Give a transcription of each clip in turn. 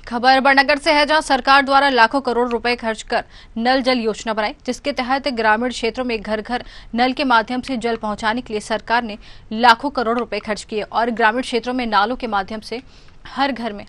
खबर बड़नगर से है, जहां सरकार द्वारा लाखों करोड़ रुपए खर्च कर नल जल योजना बनाई, जिसके तहत ग्रामीण क्षेत्रों में घर घर नल के माध्यम से जल पहुंचाने के लिए सरकार ने लाखों करोड़ रुपए खर्च किए और ग्रामीण क्षेत्रों में नालों के माध्यम से हर घर में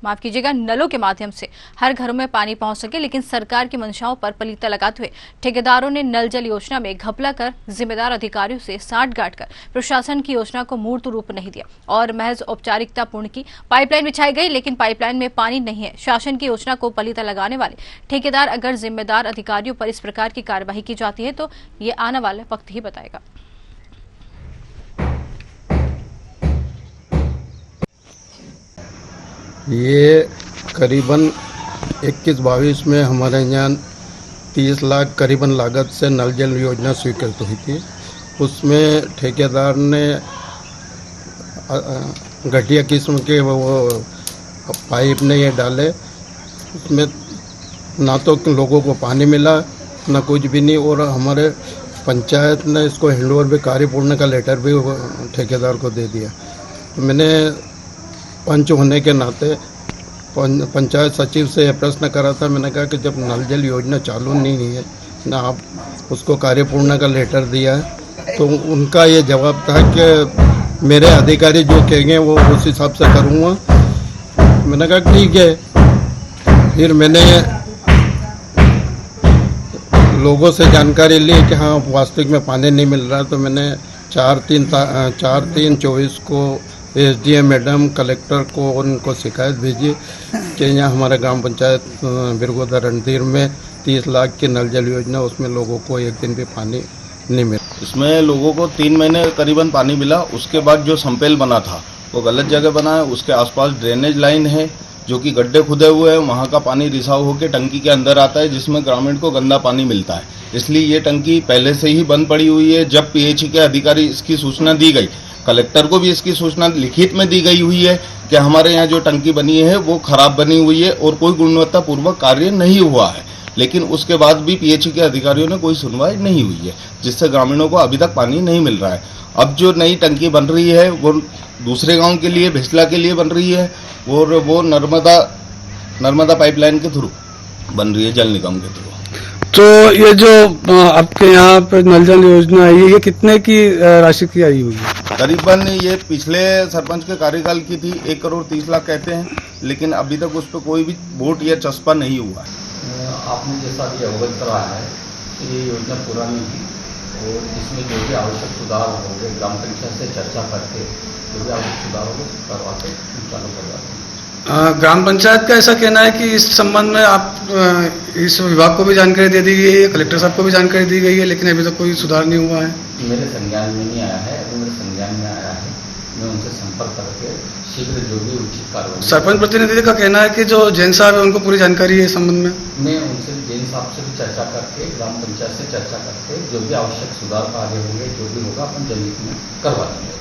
नलों के माध्यम से हर घरों में पानी पहुंच सके। लेकिन सरकार की मंशाओं पर लगाते हुए ठेकेदारों ने नल जल योजना में घपला कर जिम्मेदार अधिकारियों से साठगांठ कर प्रशासन की योजना को मूर्त रूप नहीं दिया और महज औपचारिकता पूर्ण की। पाइपलाइन बिछाई गई, लेकिन पाइपलाइन में पानी नहीं है। शासन की योजना को पलीता लगाने वाले ठेकेदार अगर जिम्मेदार अधिकारियों पर इस प्रकार की कार्यवाही की जाती है तो ये आने वाला वक्त ही बताएगा। ये करीबन 21-22 में हमारे यहाँ 30 लाख करीबन लागत से नल जल योजना स्वीकृत हुई थी। उसमें ठेकेदार ने घटिया किस्म के वो पाइप ने ये डाले, उसमें ना तो लोगों को पानी मिला ना कुछ भी नहीं। और हमारे पंचायत ने इसको हैंडओवर भी कार्यपूर्ण का लेटर भी ठेकेदार को दे दिया। तो मैंने पंच होने के नाते पंचायत सचिव से यह प्रश्न करा था। मैंने कहा कि जब नल जल योजना चालू नहीं है ना आप उसको कार्यपूर्ण का लेटर दिया है, तो उनका ये जवाब था कि मेरे अधिकारी जो कहेंगे वो उस हिसाब से करूँगा। मैंने कहा ठीक है। फिर मैंने लोगों से जानकारी ली कि हाँ वास्तविक में पानी नहीं मिल रहा। तो मैंने 4/3/24 को SDM मैडम कलेक्टर को उनको शिकायत भेजी कि यहाँ हमारे ग्राम पंचायत बिरगोदा रणधीर में 30 लाख की नल जल योजना, उसमें लोगों को एक दिन भी पानी नहीं मिला। इसमें लोगों को 3 महीने करीबन पानी मिला। उसके बाद जो संपेल बना था वो गलत जगह बना है। उसके आसपास ड्रेनेज लाइन है जो कि गड्ढे खुदे हुए हैं। वहाँ का पानी रिसाव होकर टंकी के अंदर आता है, जिसमें ग्रामीण को गंदा पानी मिलता है। इसलिए ये टंकी पहले से ही बंद पड़ी हुई है। जब PHE के अधिकारी इसकी सूचना दी गई, कलेक्टर को भी इसकी सूचना लिखित में दी गई हुई है कि हमारे यहाँ जो टंकी बनी है वो खराब बनी हुई है और कोई गुणवत्तापूर्वक कार्य नहीं हुआ है। लेकिन उसके बाद भी PHE के अधिकारियों ने कोई सुनवाई नहीं हुई है, जिससे ग्रामीणों को अभी तक पानी नहीं मिल रहा है। अब जो नई टंकी बन रही है वो दूसरे गांव के लिए, भेसला के लिए बन रही है और वो नर्मदा पाइपलाइन के थ्रू बन रही है, जल निगम के थ्रू। तो ये जो आपके यहाँ पे नल जल योजना है, ये कितने की राशि की आई हुई है? करीबन ये पिछले सरपंच के कार्यकाल की थी। 1 करोड़ 30 लाख कहते हैं, लेकिन अभी तक उस पर कोई भी वोट या चस्पा नहीं हुआ है। आपने जैसा भी अवगत कराया है, ये योजना पुरानी थी और इसमें जो भी आवश्यक सुधार होंगे ग्राम पंचायत से चर्चा करके जो भी आवश्यक सुधार होंगे करवा के चालू करवाते हैं। ग्राम पंचायत का ऐसा कहना है कि इस संबंध में आप इस विभाग को भी जानकारी दे दी गई है, कलेक्टर साहब को भी जानकारी दी गई है, लेकिन अभी तक कोई सुधार नहीं हुआ है। मेरे संज्ञान में नहीं आया है। अगर मेरे संज्ञान में आया है, मैं उनसे संपर्क करके शीघ्र जो भी उचित कार्रवाई। सरपंच प्रतिनिधि का कहना है कि जो जैन साहब है उनको पूरी जानकारी है इस संबंध में। मैं उनसे जैन साहब से भी चर्चा करके, ग्राम पंचायत से चर्चा करके जो भी आवश्यक सुधार कार्य होंगे, जो भी होगा अपन जनहित में करवा देंगे।